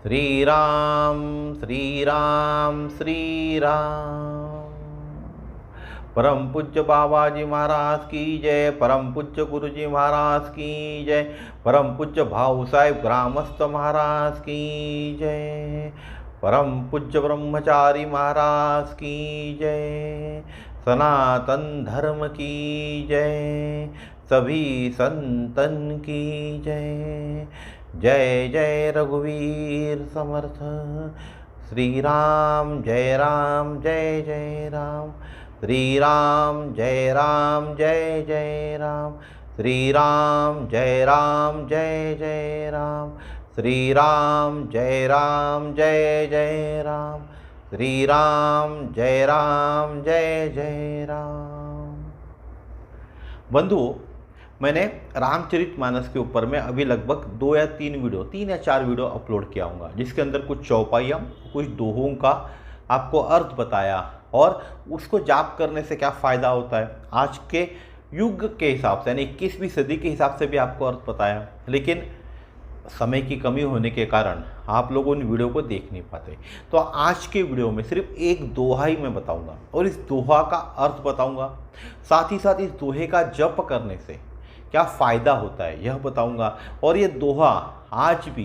श्री राम श्री राम श्री राम। परम पूज्य बाबा जी महाराज की जय, परम पूज्य गुरु जी महाराज की जय, परम पूज्य भाऊ साहेब ग्रामस्थ महाराज की जय, परम पूज्य ब्रह्मचारी महाराज की जय, सनातन धर्म की जय, सभी संतन की जय। जय जय रघुवीर समर्थ। श्री राम जय राम जय जय राम, श्री राम जय राम जय जय राम, श्री राम जय राम जय जय राम, श्री राम जय राम जय जय राम, श्री राम जय राम जय जय राम। बंधुओं, मैंने रामचरितमानस के ऊपर में अभी लगभग 2 या 4 वीडियो अपलोड किया हूँगा, जिसके अंदर कुछ चौपाइयाँ, कुछ दोहों का आपको अर्थ बताया और उसको जाप करने से क्या फ़ायदा होता है आज के युग के हिसाब से, यानी 21वीं सदी के हिसाब से भी आपको अर्थ बताया। लेकिन समय की कमी होने के कारण आप लोग उन वीडियो को देख नहीं पाते, तो आज के वीडियो में सिर्फ एक दोहा ही मैं बताऊंगा और इस दोहा का अर्थ बताऊंगा, साथ ही साथ इस दोहे का जप करने से क्या फ़ायदा होता है यह बताऊंगा, और ये दोहा आज भी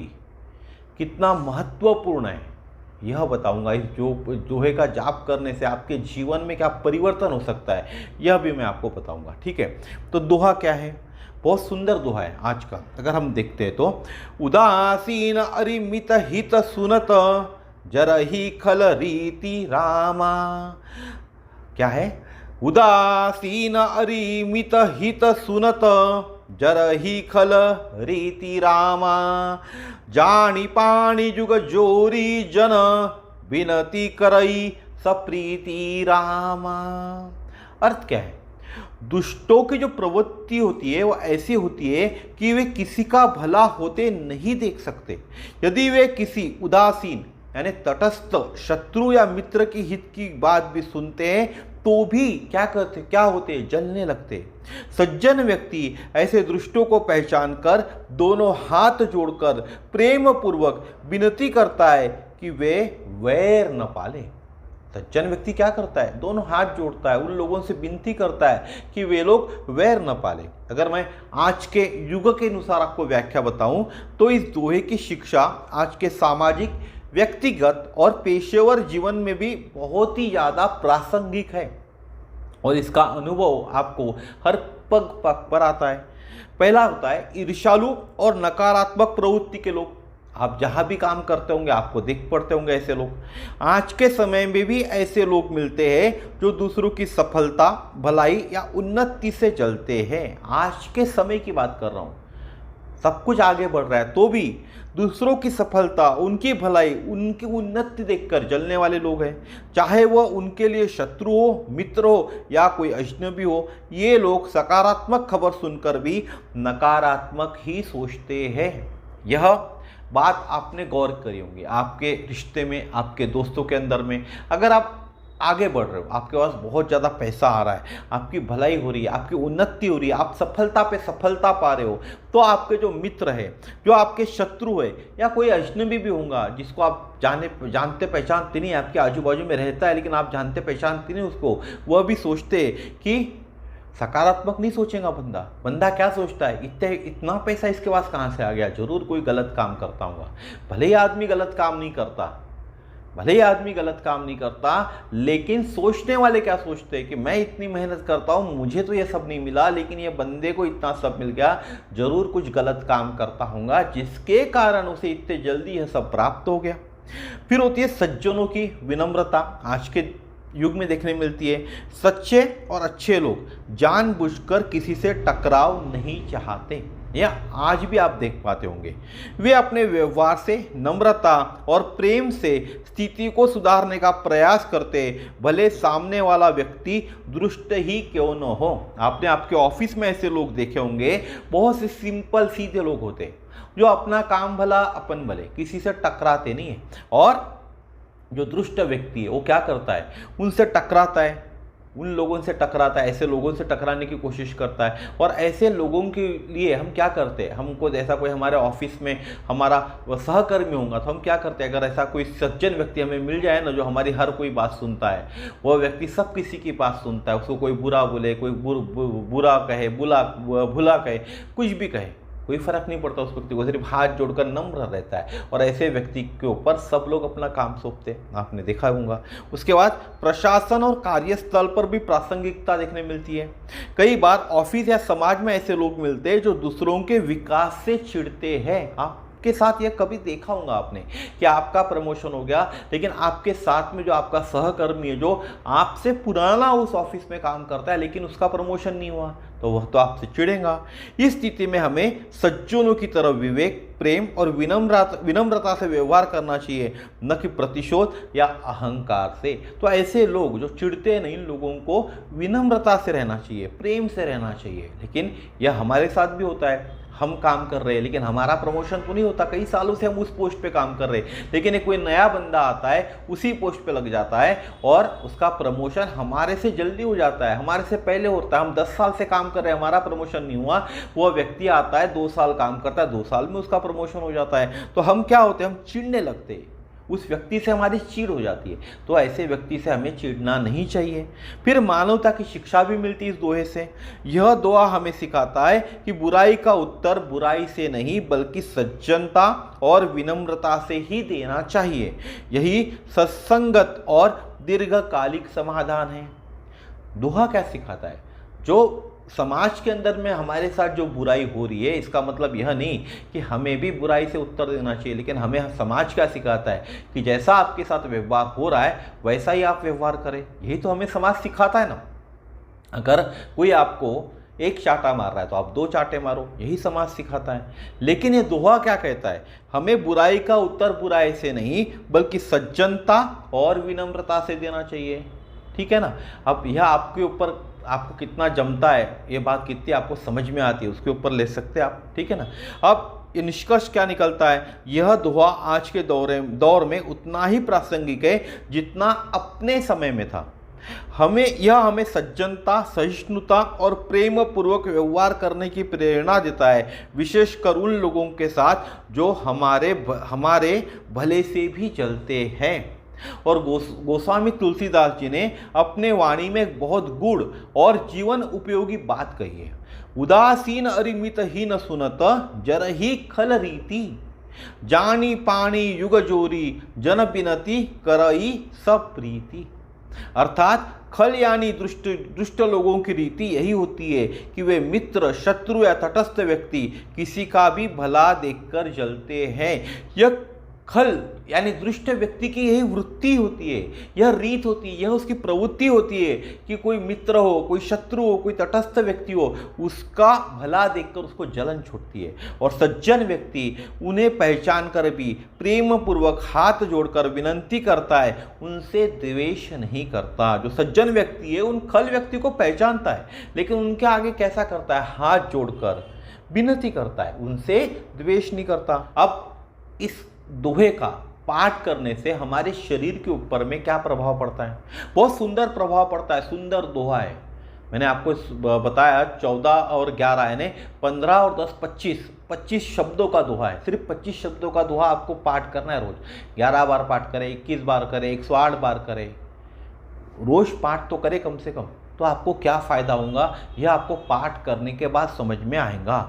कितना महत्वपूर्ण है यह बताऊंगा। इस दोहे का जाप करने से आपके जीवन में क्या परिवर्तन हो सकता है यह भी मैं आपको बताऊंगा। ठीक है, तो दोहा क्या है? बहुत सुंदर दोहा है आज का। अगर हम देखते हैं तो उदासीन अरिमित हित सुनत जरहि खल रीति रामा। क्या है? उदासीन अरिमित हित सुनत जरहि खल रीति रामा, जानी पानी जुग जोरी जन विनती करई सप्रीति रामा। अर्थ क्या है? दुष्टों की जो प्रवृत्ति होती है वो ऐसी होती है कि वे किसी का भला होते नहीं देख सकते। यदि वे किसी उदासीन यानी तटस्थ शत्रु या मित्र की हित की बात भी सुनते हैं तो भी क्या होते? जलने लगते। सज्जन व्यक्ति ऐसे दुष्टों को पहचान कर दोनों हाथ जोड़कर प्रेम पूर्वक विनती करता है कि वे वैर न पाले। सज्जन व्यक्ति क्या करता है? दोनों हाथ जोड़ता है, उन लोगों से विनती करता है कि वे लोग वैर न पाले। अगर मैं आज के युग के अनुसार आपको व्याख्या बताऊं तो इस दोहे की शिक्षा आज के सामाजिक, व्यक्तिगत और पेशेवर जीवन में भी बहुत ही ज़्यादा प्रासंगिक है और इसका अनुभव आपको हर पग पग पर आता है। पहला होता है ईर्ष्यालु और नकारात्मक प्रवृत्ति के लोग। आप जहाँ भी काम करते होंगे आपको देख पड़ते होंगे ऐसे लोग। आज के समय में भी ऐसे लोग मिलते हैं जो दूसरों की सफलता, भलाई या उन्नति से जलते हैं। आज के समय की बात कर रहा हूँ, सब कुछ आगे बढ़ रहा है तो भी दूसरों की सफलता, उनकी भलाई, उनकी उन्नति देखकर जलने वाले लोग हैं। चाहे वह उनके लिए शत्रु हो, मित्र हो या कोई अजनबी हो, ये लोग सकारात्मक खबर सुनकर भी नकारात्मक ही सोचते हैं। यह बात आपने गौर करी होंगी आपके रिश्ते में, आपके दोस्तों के अंदर में। अगर आप आगे बढ़ रहे हो, आपके पास बहुत ज़्यादा पैसा आ रहा है, आपकी भलाई हो रही है, आपकी उन्नति हो रही है, आप सफलता पे सफलता पा रहे हो, तो आपके जो मित्र है, जो आपके शत्रु है या कोई अजनबी भी होगा जिसको आप जानते पहचानते नहीं, आपके आजू बाजू में रहता है लेकिन आप जानते पहचानते नहीं उसको, वह भी सोचते कि सकारात्मक नहीं सोचेगा बंदा क्या सोचता है, इतना पैसा इसके पास कहाँ से आ गया, जरूर कोई गलत काम करता होगा। भले ही आदमी गलत काम नहीं करता, लेकिन सोचने वाले क्या सोचते हैं कि मैं इतनी मेहनत करता हूँ, मुझे तो ये सब नहीं मिला, लेकिन ये बंदे को इतना सब मिल गया, जरूर कुछ गलत काम करता होगा जिसके कारण उसे इतने जल्दी यह सब प्राप्त हो गया। फिर होती है सज्जनों की विनम्रता। आज के युग में देखने मिलती है सच्चे और अच्छे लोग जानबूझकर किसी से टकराव नहीं चाहते, या आज भी आप देख पाते होंगे। वे अपने व्यवहार से नम्रता और प्रेम से स्थिति को सुधारने का प्रयास करते, भले सामने वाला व्यक्ति दुष्ट ही क्यों न हो। आपने आपके ऑफिस में ऐसे लोग देखे होंगे, बहुत से सिंपल सीधे लोग होते जो अपना काम भला अपन भले, किसी से टकराते नहीं है। और जो दुष्ट व्यक्ति है वो क्या करता है? उनसे टकराता है, उन लोगों से टकराता है, ऐसे लोगों से टकराने की कोशिश करता है। और ऐसे लोगों के लिए हम क्या करते हैं, हमको ऐसा कोई हमारे ऑफिस में हमारा सहकर्मी होगा तो हम क्या करते हैं, अगर ऐसा कोई सज्जन व्यक्ति हमें मिल जाए ना जो हमारी हर कोई बात सुनता है, वह व्यक्ति सब किसी की बात सुनता है, उसको कोई बुरा बोले, कोई बुरा कहे, भुला कहे, कुछ भी कहे, कोई फर्क नहीं पड़ता उस व्यक्ति को, सिर्फ हाथ जोड़कर नम्र रहता है। और ऐसे व्यक्ति के ऊपर सब लोग अपना काम सौंपते हैं, आपने देखा होगा। उसके बाद प्रशासन और कार्यस्थल पर भी प्रासंगिकता देखने मिलती है। कई बार ऑफिस या समाज में ऐसे लोग मिलते हैं जो दूसरों के विकास से चिढ़ते हैं। आपके साथ यह कभी देखा होगा आपने कि आपका प्रमोशन हो गया, लेकिन आपके साथ में जो आपका सहकर्मी है, जो आपसे पुराना उस ऑफिस में काम करता है, लेकिन उसका प्रमोशन नहीं हुआ, तो वह तो आपसे चिढ़ेगा। इस स्थिति में हमें सज्जनों की तरफ विवेक, प्रेम और विनम्रता से व्यवहार करना चाहिए, न कि प्रतिशोध या अहंकार से। तो ऐसे लोग जो चिढ़ते हैं, इन लोगों को विनम्रता से रहना चाहिए, प्रेम से रहना चाहिए। लेकिन यह हमारे साथ भी होता है, हम काम कर रहे हैं लेकिन हमारा प्रमोशन तो नहीं होता, कई सालों से हम उस पोस्ट पे काम कर रहे हैं, लेकिन एक कोई नया बंदा आता है, उसी पोस्ट पे लग जाता है और उसका प्रमोशन हमारे से जल्दी हो जाता है, हमारे से पहले होता है। हम 10 साल से काम कर रहे हैं, हमारा प्रमोशन नहीं हुआ, वह व्यक्ति आता है 2 साल काम करता है, 2 साल में उसका प्रमोशन हो जाता है। तो हम क्या होते हैं, हम चिढ़ने लगते हैं, उस व्यक्ति से हमारी चिढ़ हो जाती है। तो ऐसे व्यक्ति से हमें चिढ़ना नहीं चाहिए। फिर मानवता की शिक्षा भी मिलती है इस दोहे से। यह दोहा हमें सिखाता है कि बुराई का उत्तर बुराई से नहीं बल्कि सज्जनता और विनम्रता से ही देना चाहिए। यही सत्संगत और दीर्घकालिक समाधान है। दोहा क्या सिखाता है, जो समाज के अंदर में हमारे साथ जो बुराई हो रही है, इसका मतलब यह नहीं कि हमें भी बुराई से उत्तर देना चाहिए, लेकिन हमें समाज क्या सिखाता है कि जैसा आपके साथ व्यवहार हो रहा है वैसा ही आप व्यवहार करें। यही तो हमें समाज सिखाता है ना। अगर कोई आपको एक चांटा मार रहा है तो आप 2 चांटे मारो, यही समाज सिखाता है। लेकिन ये दोहा क्या कहता है, हमें बुराई का उत्तर बुराई से नहीं बल्कि सज्जनता और विनम्रता से देना चाहिए। ठीक है ना। अब यह आपके ऊपर, आपको कितना जमता है, ये बात कितनी आपको समझ में आती है, उसके ऊपर ले सकते हैं आप। ठीक है ना। अब ये निष्कर्ष क्या निकलता है, यह दोहा आज के दौर में उतना ही प्रासंगिक है जितना अपने समय में था। हमें सज्जनता, सहिष्णुता और प्रेम पूर्वक व्यवहार करने की प्रेरणा देता है, विशेषकर उन लोगों के साथ जो हमारे भले से भी चलते हैं। और गोस्वामी तुलसीदास जी ने अपने वाणी में एक बहुत गूढ़ और जीवन उपयोगी बात कही है। उदासीन अरिमित ही न सुनत जर ही खल रीति, जानी पानी युग जोरी जन बिनती करई सब प्रीति। अर्थात खल यानी दुष्ट लोगों की रीति यही होती है कि वे मित्र, शत्रु या तटस्थ व्यक्ति किसी का भी भला देखकर जलते हैं। यह खल यानी दुष्ट व्यक्ति की यही वृत्ति होती है, यह रीत होती है, यह उसकी प्रवृत्ति होती है कि कोई मित्र हो, कोई शत्रु हो, कोई तटस्थ व्यक्ति हो, उसका भला देखकर उसको जलन छूटती है। और सज्जन व्यक्ति उन्हें पहचान कर भी प्रेम पूर्वक हाथ जोड़कर विनंती करता है, उनसे द्वेष नहीं करता। जो सज्जन व्यक्ति है उन खल व्यक्ति को पहचानता है, लेकिन उनके आगे कैसा करता है, हाथ जोड़कर विनती करता है, उनसे द्वेष नहीं करता। अब इस दोहे का पाठ करने से हमारे शरीर के ऊपर में क्या प्रभाव पड़ता है, बहुत सुंदर प्रभाव पड़ता है। सुंदर दोहा है, मैंने आपको बताया 14 और 11 यानी 15 और 10 25 शब्दों का दोहा है। सिर्फ 25 शब्दों का दोहा आपको पाठ करना है रोज। 11 बार पाठ करें, 21 बार करें, 108 बार करें, रोज पाठ तो करें कम से कम। तो आपको क्या फायदा होगा, यह आपको पाठ करने के बाद समझ में आएगा।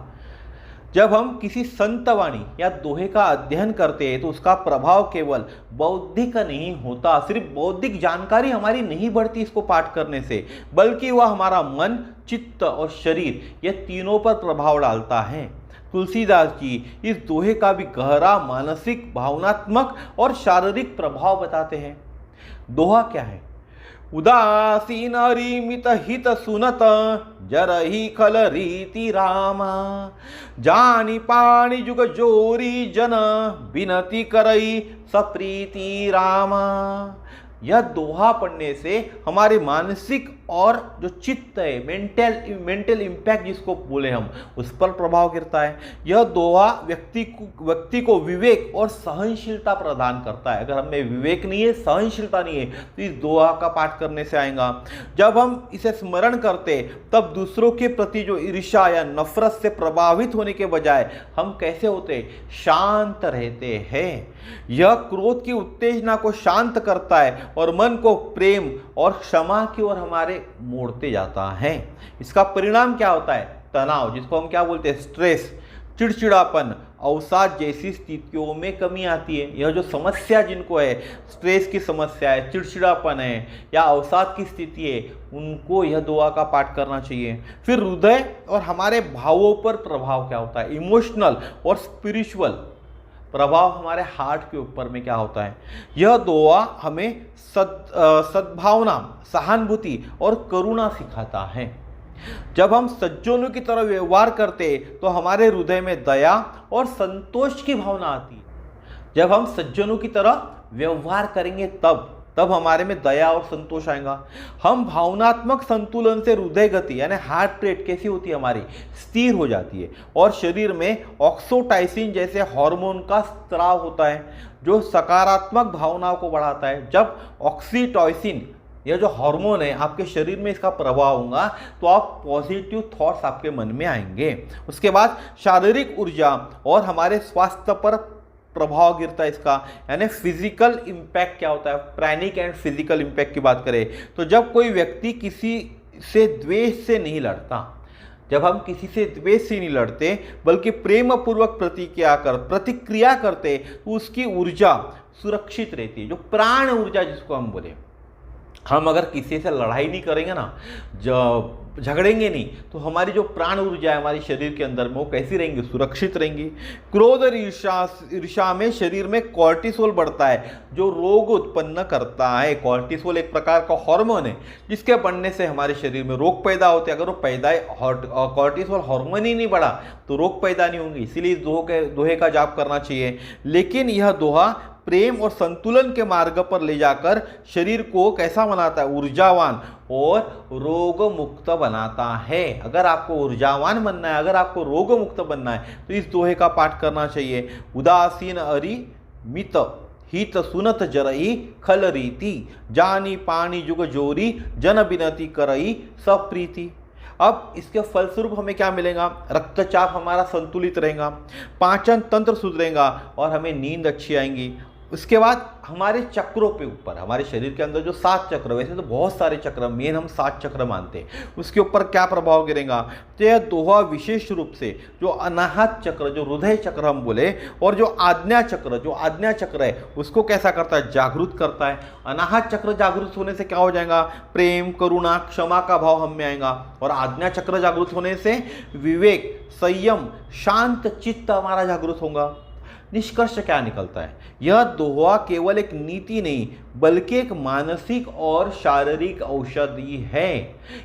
जब हम किसी संत वाणी या दोहे का अध्ययन करते हैं तो उसका प्रभाव केवल बौद्धिक नहीं होता, सिर्फ बौद्धिक जानकारी हमारी नहीं बढ़ती इसको पाठ करने से, बल्कि वह हमारा मन, चित्त और शरीर ये तीनों पर प्रभाव डालता है। तुलसीदास जी इस दोहे का भी गहरा मानसिक, भावनात्मक और शारीरिक प्रभाव बताते हैं। दोहा क्या है, उदासीन अरिमित हित सुनत जरहि खल रीति रामा, जानी पानी जुग जोरी जन बिनती करई सप्रीति रामा। यह दोहा पढ़ने से हमारे मानसिक और जो चित्त है, मेंटल इम्पैक्ट जिसको बोले हम, उस पर प्रभाव गिरता है। यह दोहा व्यक्ति को विवेक और सहनशीलता प्रदान करता है। अगर हमें विवेक नहीं है, सहनशीलता नहीं है, तो इस दोहा का पाठ करने से आएगा। जब हम इसे स्मरण करते तब दूसरों के प्रति जो ईर्ष्या या नफरत से प्रभावित होने के बजाय हम कैसे होते, शांत रहते हैं। यह क्रोध की उत्तेजना को शांत करता है और मन को प्रेम और क्षमा की ओर हमारे मोड़ते जाता है। इसका परिणाम क्या होता है, तनाव, जिसको हम क्या बोलते हैं, स्ट्रेस, चिड़चिड़ापन, अवसाद जैसी स्थितियों में कमी आती है। यह जो समस्या जिनको है, स्ट्रेस की समस्या है, चिड़चिड़ापन है या अवसाद की स्थिति है, उनको यह दुआ का पाठ करना चाहिए। फिर हृदय और हमारे भावों पर प्रभाव क्या होता है, इमोशनल और स्पिरिचुअल प्रभाव हमारे हार्ट के ऊपर में क्या होता है। यह दुआ हमें सद्भावना, सहानुभूति और करुणा सिखाता है। जब हम सज्जनों की तरह व्यवहार करते तो हमारे हृदय में दया और संतोष की भावना आती है। जब हम सज्जनों की तरह व्यवहार करेंगे तब हमारे में दया और संतोष आएगा। हम भावनात्मक संतुलन से हृदय गति यानी हार्ट रेट कैसी होती है, हमारी स्थिर हो जाती है और शरीर में ऑक्सीटोसिन जैसे हार्मोन का स्राव होता है जो सकारात्मक भावनाओं को बढ़ाता है। जब ऑक्सीटोसिन, यह जो हार्मोन है, आपके शरीर में इसका प्रभाव होगा तो आप पॉजिटिव थॉट्स आपके मन में आएंगे। उसके बाद शारीरिक ऊर्जा और हमारे स्वास्थ्य पर प्रभाव गिरता है इसका, यानी फिजिकल इम्पैक्ट क्या होता है, प्राणिक एंड फिजिकल इम्पैक्ट की बात करें तो जब कोई व्यक्ति किसी से द्वेष से नहीं लड़ता, जब हम किसी से द्वेष से नहीं लड़ते बल्कि प्रेम पूर्वक प्रतिक्रिया करते तो उसकी ऊर्जा सुरक्षित रहती है, जो प्राण ऊर्जा जिसको हम बोले। हम अगर किसी से लड़ाई नहीं करेंगे ना, जो झगड़ेंगे नहीं, तो हमारी जो प्राण ऊर्जा है हमारे शरीर के अंदर में वो कैसी रहेंगी, सुरक्षित रहेंगी। क्रोध और ईर्ष्या में शरीर में कॉर्टिसोल बढ़ता है जो रोग उत्पन्न करता है। कॉर्टिसोल एक प्रकार का हार्मोन है जिसके बढ़ने से हमारे शरीर में रोग पैदा होते हैं। अगर वो कॉर्टिसोल हार्मोन ही नहीं बढ़ा तो रोग पैदा नहीं होंगे। इसीलिए इस दोहे का जाप करना चाहिए। लेकिन यह दोहा प्रेम और संतुलन के मार्ग पर ले जाकर शरीर को कैसा बनाता है, ऊर्जावान और रोग मुक्त बनाता है। अगर आपको ऊर्जावान बनना है, अगर आपको रोग मुक्त बनना है तो इस दोहे का पाठ करना चाहिए। उदासीन अरि मित हित सुनत जरई खल रीति, जानी पानी जुग जोरी जन बिनती करई सब प्रीति। अब इसके फलस्वरूप हमें क्या मिलेगा, रक्तचाप हमारा संतुलित रहेगा, पाचन तंत्र सुधरेगा और हमें नींद अच्छी आएंगी। उसके बाद हमारे चक्रों पे ऊपर, हमारे शरीर के अंदर जो 7 चक्र, वैसे तो बहुत सारे चक्र, मेन हम 7 चक्र मानते हैं, उसके ऊपर क्या प्रभाव गिरेगा। तो यह दोहा विशेष रूप से जो अनाहत चक्र, जो हृदय चक्र हम बोले, और जो आज्ञा चक्र है उसको कैसा करता है, जागृत करता है। अनाहत चक्र जागृत होने से क्या हो जाएगा, प्रेम, करुणा, क्षमा का भाव हम में आएगा। और आज्ञा चक्र जागृत होने से विवेक, संयम, शांत चित्त हमारा जागृत होगा। निष्कर्ष क्या निकलता है, यह दोहा केवल एक नीति नहीं बल्कि एक मानसिक और शारीरिक औषधि है।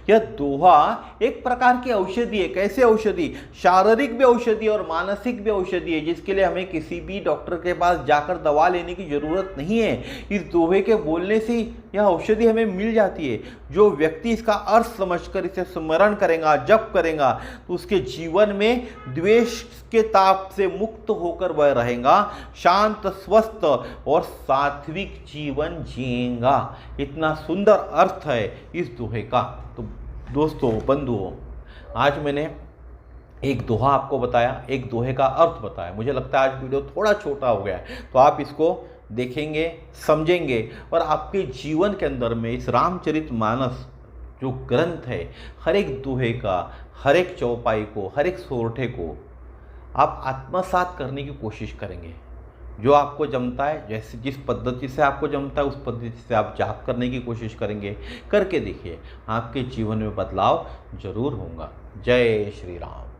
यह दोहा एक प्रकार की औषधि है। कैसे औषधि, शारीरिक भी औषधि और मानसिक भी औषधि है, जिसके लिए हमें किसी भी डॉक्टर के पास जाकर दवा लेने की जरूरत नहीं है। इस दोहे के बोलने से यह औषधि हमें मिल जाती है। जो व्यक्ति इसका अर्थ समझकर इसे स्मरण करेगा, जप करेगा, तो उसके जीवन में द्वेष के ताप से मुक्त होकर वह रहेगा, शांत, स्वस्थ और सात्विक जीवन जिएगा। इतना सुंदर अर्थ है इस दोहे का। तो दोस्तों, बंधुओं, आज मैंने एक दोहा आपको बताया, एक दोहे का अर्थ बताया। मुझे लगता है आज वीडियो थोड़ा छोटा हो गया है, तो आप इसको देखेंगे, समझेंगे और आपके जीवन के अंदर में इस रामचरितमानस जो ग्रंथ है, हर एक दोहे का, हर एक चौपाई को, हर एक सोरठे को आप आत्मसात करने की कोशिश करेंगे। जो आपको जमता है, जैसे जिस पद्धति से आपको जमता है उस पद्धति से आप जाप करने की कोशिश करेंगे। करके देखिए, आपके जीवन में बदलाव जरूर होगा। जय श्री राम।